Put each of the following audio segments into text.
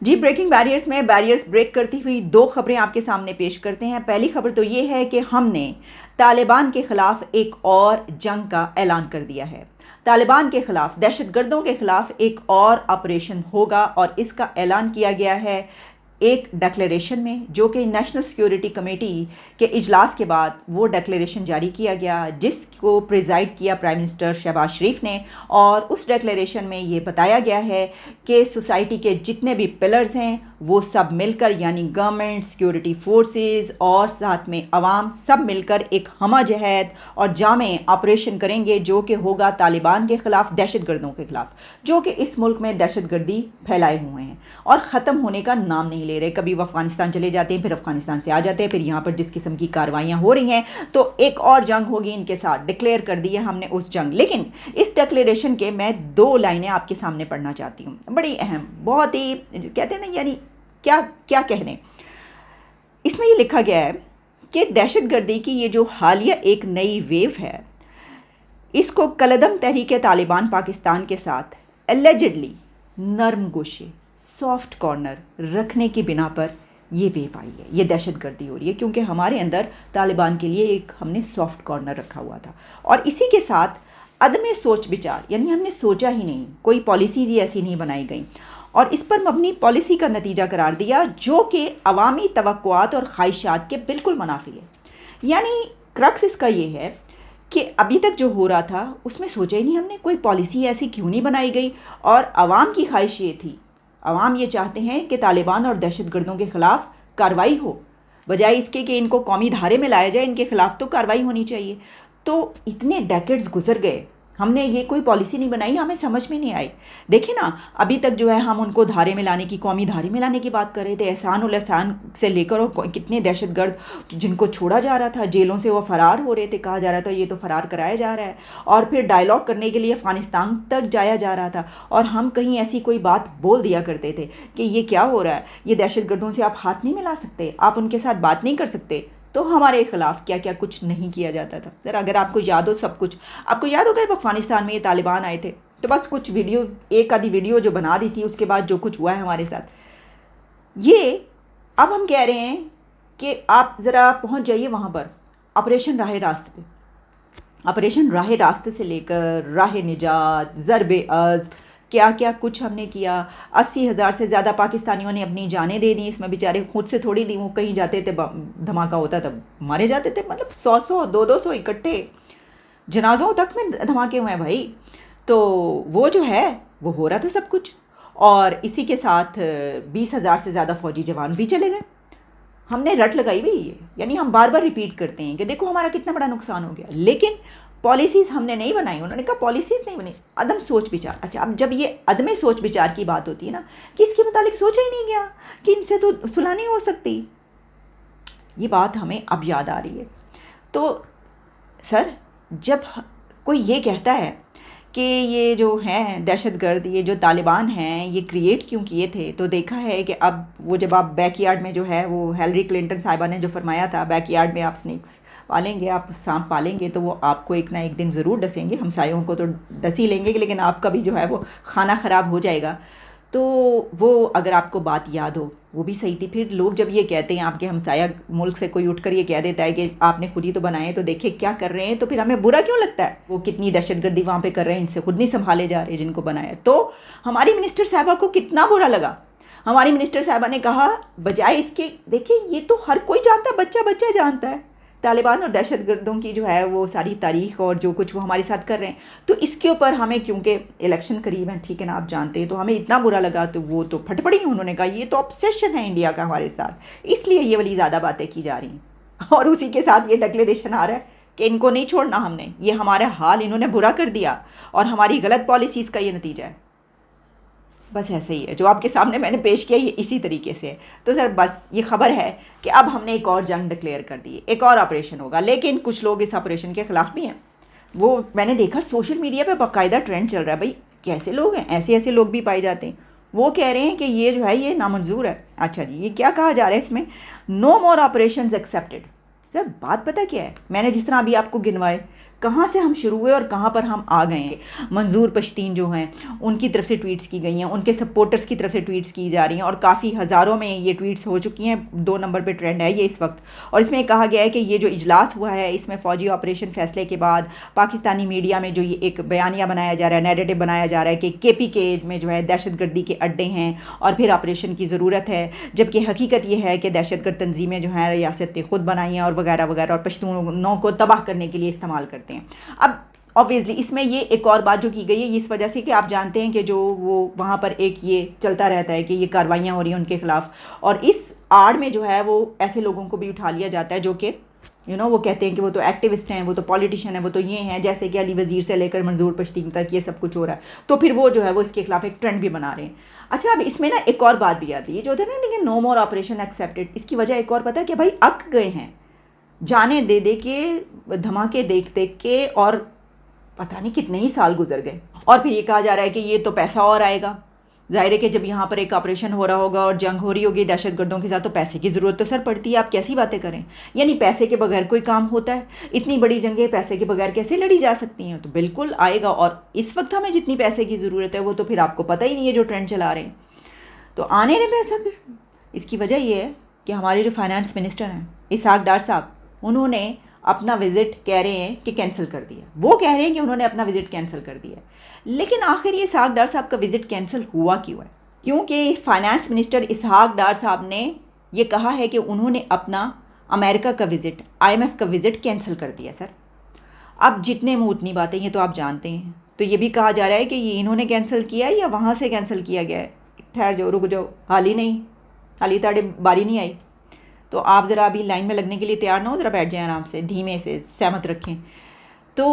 जी, breaking barriers में barriers break करती हुई दो खबरें आपके सामने पेश करते हैं। पहली खबर तो ये है कि हमने तालिबान के खिलाफ एक और जंग का ऐलान कर दिया है। तालिबान के खिलाफ, दहशतगर्दों के खिलाफ एक और ऑपरेशन होगा और इसका ऐलान किया गया है एक डिक्लेरेशन में, जो कि नेशनल सिक्योरिटी कमेटी के इजलास के बाद वो डिक्लेरेशन जारी किया गया, जिसको प्रिजाइड किया प्राइम मिनिस्टर शहबाज शरीफ ने। और उस डिक्लेरेशन में ये बताया गया है कि सोसाइटी के जितने भी पिलर्स हैं वो सब मिलकर, यानी गवर्नमेंट, सिक्योरिटी फोर्सेस और साथ में अवाम, सब मिलकर एक हमजहद और जामे ऑपरेशन करेंगे, जो कि होगा तालिबान के ख़िलाफ़, दहशतगर्दों के ख़िलाफ़, जो कि इस मुल्क में दहशतगर्दी फैलाए हुए हैं और ख़त्म होने का नाम नहीं ले रहे। कभी वो अफ़गानिस्तान चले जाते हैं, फिर अफ़गानिस्तान से आ जाते हैं, फिर यहाँ पर जिस किस्म की कार्रवाइयाँ हो रही हैं, तो एक और जंग होगी इनके साथ। डिक्लेयर कर दी है हमने उस जंग। लेकिन इस डिक्लेरेशन के मैं दो लाइनें आपके सामने पढ़ना चाहती हूँ, बड़ी अहम, बहुत ही, कहते हैं ना, यानी क्या क्या कहने। इसमें ये लिखा गया है कि दहशतगर्दी की ये जो हालिया एक नई वेव है, इसको कलदम तहरीक तालिबान पाकिस्तान के साथ एलिजिडली नरम गोशे, सॉफ्ट कॉर्नर रखने की बिना पर ये वेव आई है, ये दहशतगर्दी हो रही है, क्योंकि हमारे अंदर तालिबान के लिए एक हमने सॉफ्ट कॉर्नर रखा हुआ था। और इसी के साथ अदम सोच विचार, यानी हमने सोचा ही नहीं, कोई पॉलिसीज ही ऐसी नहीं बनाई गई और इस पर मबनी पॉलिसी का नतीजा करार दिया, जो कि अवामी तवक्कुआत और ख्वाहिशात के बिल्कुल मुनाफी है। यानी क्रक्स इसका ये है कि अभी तक जो हो रहा था उसमें सोचा ही नहीं हमने, कोई पॉलिसी ऐसी क्यों नहीं बनाई गई। और अवाम की ख्वाहिश ये थी, अवाम ये चाहते हैं कि तालिबान और दहशतगर्दों के ख़िलाफ़ कार्रवाई हो, बजाय इसके कि इनको कौमी धारे में लाया जाए, इनके ख़िलाफ़ तो कार्रवाई होनी चाहिए। तो इतने डेकेड्स गुजर गए, हमने ये कोई पॉलिसी नहीं बनाई, हमें समझ में नहीं आई। देखिए ना, अभी तक जो है हम उनको धारे में लाने की, कौमी धारे में लाने की बात कर रहे थे, एहसान उल एहसान से लेकर, और कितने दहशतगर्द जिनको छोड़ा जा रहा था जेलों से, वो फ़रार हो रहे थे, कहा जा रहा था ये तो फ़रार कराया जा रहा है, और फिर डायलॉग करने के लिए अफ़गानिस्तान तक जाया जा रहा था, और हम कहीं ऐसी कोई बात बोल दिया करते थे कि ये क्या हो रहा है, ये दहशतगर्दों से आप हाथ नहीं मिला सकते, आप उनके साथ बात नहीं कर सकते। तो हमारे खिलाफ क्या क्या कुछ नहीं किया जाता था। सर, अगर आपको याद हो सब कुछ, आपको याद होगा जब अफगानिस्तान में ये तालिबान आए थे, तो बस कुछ वीडियो, एक आधी वीडियो जो बना दी थी, उसके बाद जो कुछ हुआ है हमारे साथ, ये अब हम कह रहे हैं कि आप ज़रा पहुंच जाइए वहाँ पर, ऑपरेशन राह रास्त पे, ऑपरेशन राह रास्ते से लेकर राह निजात, ज़रबे अज़, क्या क्या कुछ हमने किया। 80,000 से ज़्यादा पाकिस्तानियों ने अपनी जानें दे दी इसमें, बेचारे खुद से थोड़ी दी, वो कहीं जाते थे धमाका होता तब मारे जाते थे, मतलब 100-100, 200-200 इकट्ठे जनाजों तक में धमाके हुए हैं भाई। तो वो जो है वो हो रहा था सब कुछ, और इसी के साथ 20,000 से ज़्यादा फ़ौजी जवान भी चले गए। हमने रट लगाई हुई है, यानी हम बार बार रिपीट करते हैं कि देखो हमारा कितना बड़ा नुकसान हो गया, लेकिन पॉलिसीज़ हमने नहीं बनाई। उन्होंने कहा पॉलिसीज़ नहीं बनी, अदम सोच विचार। अच्छा, अब जब ये अदम सोच विचार की बात होती है ना, कि इसके मुतालिक सोचा ही नहीं गया कि इनसे तो सुलह नहीं हो सकती, ये बात हमें अब याद आ रही है। तो सर, जब कोई ये कहता है कि ये जो हैं दहशतगर्द, ये जो तालिबान हैं, ये क्रिएट क्यों किए थे, तो देखा है कि अब वो जब आप बैकयार्ड में, जो है वो हिलरी क्लिंटन साहिबा ने जो फरमाया था, बैकयार्ड में आप स्नेक्स पालेंगे, आप सांप पालेंगे, तो वो आपको एक ना एक दिन ज़रूर डसेंगे। हमसायों को तो डस ही लेंगे, लेकिन आपका भी जो है वो खाना ख़राब हो जाएगा। तो वो, अगर आपको बात याद हो, वो भी सही थी। फिर लोग जब ये कहते हैं, आपके हमसाया मुल्क से कोई उठकर ये कह देता है कि आपने खुद ही तो बनाए, तो देखिए क्या कर रहे हैं, तो फिर हमें बुरा क्यों लगता है? वो कितनी दहशतगर्दी वहाँ पे कर रहे हैं, इनसे खुद नहीं संभाले जा रहे जिनको बनाया। तो हमारी मिनिस्टर साहबा को कितना बुरा लगा। हमारी मिनिस्टर साहबा ने कहा, बजाय इसके, देखिए ये तो हर कोई जानता है, बच्चा बच्चा जानता है तालिबान और दहशतगर्दों की जो है वो सारी तारीख और जो कुछ वो हमारे साथ कर रहे हैं, तो इसके ऊपर हमें, क्योंकि इलेक्शन करीब है, ठीक है ना, आप जानते हैं, तो हमें इतना बुरा लगा, तो वो तो फट पड़ी। उन्होंने कहा ये तो ऑब्सेशन है इंडिया का हमारे साथ, इसलिए ये वाली ज़्यादा बातें की जा रही हैं। और उसी के साथ ये डिक्लेरेशन आ रहा है कि इनको नहीं छोड़ना हमने, ये हमारा हाल इन्होंने बुरा कर दिया और हमारी गलत पॉलिसीज़ का ये नतीजा है। बस ऐसे ही है जो आपके सामने मैंने पेश किया, ये इसी तरीके से है। तो सर, बस ये खबर है कि अब हमने एक और जंग डिक्लेयर कर दी है, एक और ऑपरेशन होगा, लेकिन कुछ लोग इस ऑपरेशन के ख़िलाफ़ भी हैं। वो मैंने देखा सोशल मीडिया पे बाकायदा ट्रेंड चल रहा है, भाई कैसे लोग हैं, ऐसे ऐसे लोग भी पाए जाते हैं। वो कह रहे हैं कि ये जो है ये नामंजूर है। अच्छा जी, ये क्या कहा जा रहा है इसमें? नो मोर ऑपरेशंस एक्सेप्टेड। सर, बात पता क्या है, मैंने जिस तरह अभी आपको गिनवाए, कहाँ से हम शुरू हुए और कहाँ पर हम आ गए हैं। मंजूर पश्तीन जो हैं उनकी तरफ से ट्वीट्स की गई हैं, उनके सपोर्टर्स की तरफ से ट्वीट्स की जा रही हैं और काफ़ी हज़ारों में ये ट्वीट्स हो चुकी हैं। 2 नंबर पे ट्रेंड है ये इस वक्त। और इसमें कहा गया है कि ये जो इजलास हुआ है इसमें फ़ौजी ऑपरेशन फैसले के बाद पाकिस्तानी मीडिया में जो ये एक बयानिया बनाया जा रहा है, नैरेटिव बनाया जा रहा है कि KPK में जो है दहशतगर्दी के अड्डे हैं और फिर ऑपरेशन की ज़रूरत है, जबकि हकीकत ये है कि दहशतगर्द तंजीमें जो हैं रियासत ने खुद बनाई हैं और वगैरह वगैरह, और पश्तूनों को तबाह करने के लिए इस्तेमाल करते हैं। अब ऑब्वियसली इसमें ये एक और बात जो की गई है इस वजह से कि आप जानते हैं कि जो वो वहाँ पर एक ये चलता रहता है कि ये कार्रवाइयाँ हो रही हैं उनके खिलाफ, और इस आड़ में जो है वो ऐसे लोगों को भी उठा लिया जाता है जो कि वो कहते हैं कि वो तो एक्टिविस्ट हैं, वो तो पॉलिटिशियन है, वो तो ये हैं, जैसे कि अली वज़ीर से लेकर मंजूर पश्तीन तक ये सब कुछ हो रहा है। तो फिर वो जो है वो इसके खिलाफ एक ट्रेंड भी बना रहे हैं। अच्छा, अब इसमें ना एक और बात भी आती है जो होता है ना, लेकिन नो मोर ऑपरेशन एक्सेप्टेड, इसकी वजह एक और पता है कि भाई अक गए हैं जाने दे दे के, धमाके देख देख के, और पता नहीं कितने ही साल गुजर गए। और फिर ये कहा जा रहा है कि ये तो पैसा और आएगा। ज़ाहिर है कि जब यहाँ पर एक ऑपरेशन हो रहा होगा और जंग हो रही होगी दहशतगर्दों के साथ, तो पैसे की ज़रूरत तो सर पड़ती है। आप कैसी बातें करें, यानी पैसे के बगैर कोई काम होता है? इतनी बड़ी जंगें पैसे के बगैर कैसे लड़ी जा सकती हैं? तो बिल्कुल आएगा। और इस वक्त हमें जितनी पैसे की ज़रूरत है वो तो फिर आपको पता ही नहीं है जो ट्रेंड चला रहे हैं, तो आने दें पैसा फिर। इसकी वजह ये है कि हमारे जो फाइनेंस मिनिस्टर हैं इसहाक डार साहब, उन्होंने अपना विज़िट कह रहे हैं कि कैंसिल कर दिया। वो कह रहे हैं कि उन्होंने अपना विज़िट कैंसिल कर दिया, लेकिन आखिर ये इसहाक डार साहब का विज़िट कैंसिल हुआ क्यों है? क्योंकि फाइनेंस मिनिस्टर इसहाक डार साहब ने ये कहा है कि उन्होंने अपना अमेरिका का विज़िट, IMF का विज़िट कैंसिल कर दिया। सर अब जितने मुँह उतनी बातें, ये तो आप जानते हैं। तो ये भी कहा जा रहा है कि ये इन्होंने कैंसिल किया है या वहाँ से कैंसिल किया गया है। ठहर जाओ, रुक जाओ, हाल ही ताड़े बारी नहीं आई, तो आप ज़रा अभी लाइन में लगने के लिए तैयार ना हो, ज़रा बैठ जाएं आराम से, धीमे से सहमत रखें। तो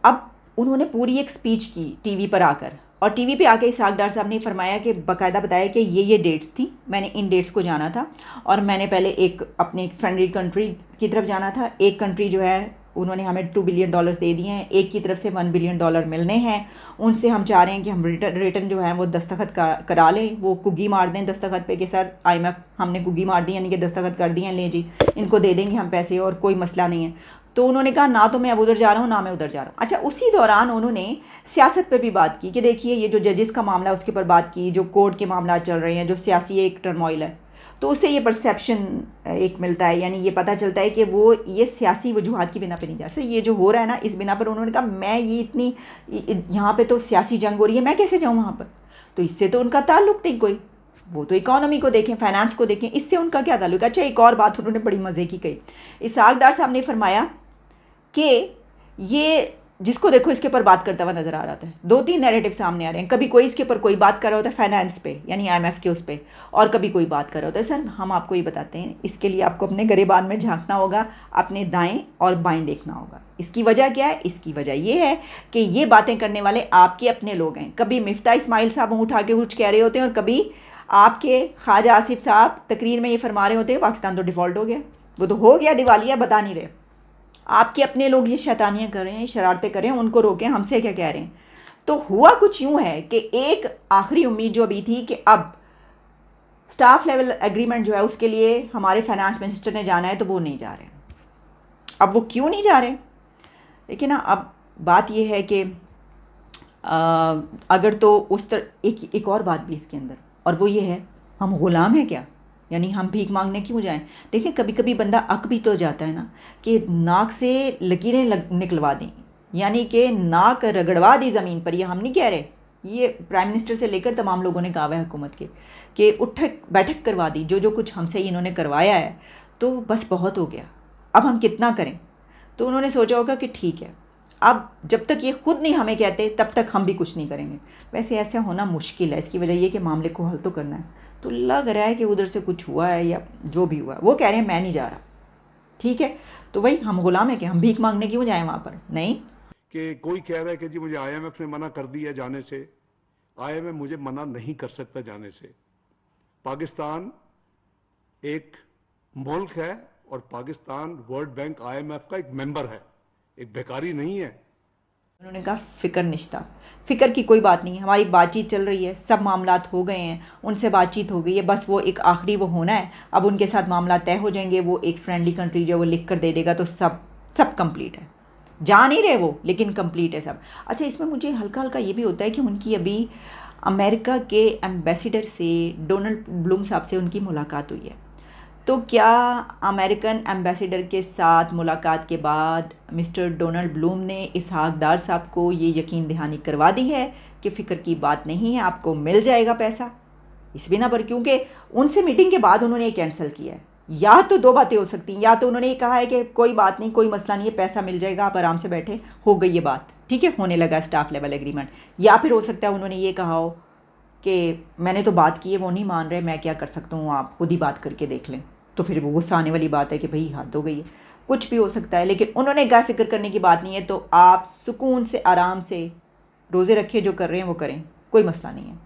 अब उन्होंने पूरी एक स्पीच की टीवी पर आकर, और टीवी पे आके इसहाक डार साहब ने फरमाया कि बाकायदा बताया कि ये डेट्स थी, मैंने इन डेट्स को जाना था, और मैंने पहले एक अपनी फ्रेंडली कंट्री की तरफ जाना था। एक कंट्री जो है उन्होंने हमें $2 बिलियन दे दिए हैं, एक की तरफ से $1 बिलियन मिलने हैं, उनसे हम चाह रहे हैं कि हम रिटर्न जो है वो दस्तखत करा लें, वो कुगी मार दें दस्तखत पे कि सर IMF हमने कुगी मार दी, यानी कि दस्तखत कर दिए हैं, ले जी इनको दे देंगे हम पैसे और कोई मसला नहीं है। तो उन्होंने कहा ना तो मैं अब उधर जा रहा हूँ ना मैं उधर जा रहा हूँ। अच्छा, उसी दौरान उन्होंने सियासत पे भी बात की कि देखिए ये जो जजेस का मामला है उसके ऊपर बात की, जो कोर्ट के मामला चल रहे हैं, जो सियासी एक टर्मोइल है, तो उससे ये परसेप्शन एक मिलता है, यानी ये पता चलता है कि वो ये सियासी वजूहात की बिना पे नहीं जा रहा। ये जो हो रहा है ना, इस बिना पर उन्होंने कहा मैं ये इतनी यहाँ पे तो सियासी जंग हो रही है, मैं कैसे जाऊँ वहाँ पर? तो इससे तो उनका ताल्लुक नहीं कोई, वो तो इकोनॉमी को देखें, फाइनेंस को देखें, इससे उनका क्या ताल्लुक? अच्छा, एक और बात उन्होंने बड़ी मज़े की कही। इसहाक डार साहब ने फरमाया कि ये जिसको देखो इसके ऊपर बात करता हुआ नज़र आ रहा था। 2-3 नैरेटिव सामने आ रहे हैं, कभी कोई इसके ऊपर कोई बात कर रहा होता है फाइनेंस पे, यानी IMF के उस पे, और कभी कोई बात कर रहा होता है। सर हम आपको ये बताते हैं, इसके लिए आपको अपने गरेबान में झांकना होगा, अपने दाएं और बाएं देखना होगा। इसकी वजह क्या है? इसकी वजह ये है कि ये बातें करने वाले आपके अपने लोग हैं। कभी मिफ्ता इस्माइल साहब मुँह उठा के कुछ कह रहे होते हैं, और कभी आपके ख्वाजा आसिफ साहब तकरीर में ये फरमा रहे होते हैं पाकिस्तान तो डिफ़ॉल्ट हो गया, वो तो हो गया दिवालिया, बता नहीं रहे। आपके अपने लोग ये शैतानियाँ कर रहे हैं, शरारतें कर रहे हैं, उनको रोकें, हमसे क्या कह रहे हैं। तो हुआ कुछ यूँ है कि एक आखिरी उम्मीद जो अभी थी कि अब स्टाफ लेवल एग्रीमेंट जो है उसके लिए हमारे फाइनेंस मिनिस्टर ने जाना है, तो वो नहीं जा रहे। अब वो क्यों नहीं जा रहे? देखिए ना, अब बात ये है कि अगर तो उस तरह एक और बात भी इसके अंदर, और वो ये है, हम ग़ुलाम हैं क्या? यानी हम भीख मांगने क्यों जाएं? देखिए कभी कभी बंदा अक भी तो जाता है ना कि नाक से लकीरें निकलवा दें, यानी कि नाक रगड़वा दी ज़मीन पर। ये हम नहीं कह रहे, ये प्राइम मिनिस्टर से लेकर तमाम लोगों ने कहा है हुकूमत के कि उठक बैठक करवा दी, जो कुछ हमसे इन्होंने करवाया है तो बस बहुत हो गया, अब हम कितना करें। तो उन्होंने सोचा होगा कि ठीक है, अब जब तक ये खुद नहीं हमें कहते तब तक हम भी कुछ नहीं करेंगे। वैसे ऐसा होना मुश्किल है, इसकी वजह ये कि मामले को हल तो करना है। तो लग रहा है कि उधर से कुछ हुआ है या जो भी हुआ है, वो कह रहे हैं मैं नहीं जा रहा। ठीक है, तो वही हम गुलाम है कि हम भीख मांगने क्यों जाएं वहाँ पर? नहीं कि कोई कह रहा है कि जी मुझे IMF ने मना कर दिया जाने से। IMF मुझे मना नहीं कर सकता जाने से। पाकिस्तान एक मुल्क है और पाकिस्तान वर्ल्ड बैंक IMF का एक मेंबर है, एक बेकारी नहीं है। उन्होंने कहा फिक्र निश्ता, फ़िक्र की कोई बात नहीं है, हमारी बातचीत चल रही है, सब मामलात हो गए हैं, उनसे बातचीत हो गई है, बस वो एक आखिरी वो होना है, अब उनके साथ मामला तय हो जाएंगे, वो एक फ्रेंडली कंट्री जो वो लिख कर दे देगा तो सब कंप्लीट है। जा नहीं रहे वो, लेकिन कंप्लीट है सब। अच्छा, इसमें मुझे हल्का हल्का ये भी होता है कि उनकी अभी अमेरिका के एम्बेसडर से, डोनाल्ड ब्लूम साहब से उनकी मुलाकात हुई है। तो क्या अमेरिकन एम्बेसडर के साथ मुलाकात के बाद मिस्टर डोनाल्ड ब्लूम ने इसहाक डार साहब को ये यकीन दहानी करवा दी है कि फ़िक्र की बात नहीं है, आपको मिल जाएगा पैसा इस बिना पर? क्योंकि उनसे मीटिंग के बाद उन्होंने ये कैंसिल किया है। या तो दो बातें हो सकती हैं, या तो उन्होंने ये कहा है कि कोई बात नहीं, कोई मसला नहीं है, पैसा मिल जाएगा, आप आराम से बैठे, हो गई ये बात, ठीक है, होने लगा स्टाफ लेवल एग्रीमेंट। या फिर हो सकता है उन्होंने ये कहा हो कि मैंने तो बात की है, वो नहीं मान रहे, मैं क्या कर सकता हूँ, आप खुद ही बात करके देख लें। तो फिर वो गुस्सा आने वाली बात है कि भाई हद हो गई है, कुछ भी हो सकता है। लेकिन उन्होंने क्या फ़िक्र करने की बात नहीं है। तो आप सुकून से आराम से रोज़े रखिए, जो कर रहे हैं वो करें, कोई मसला नहीं है।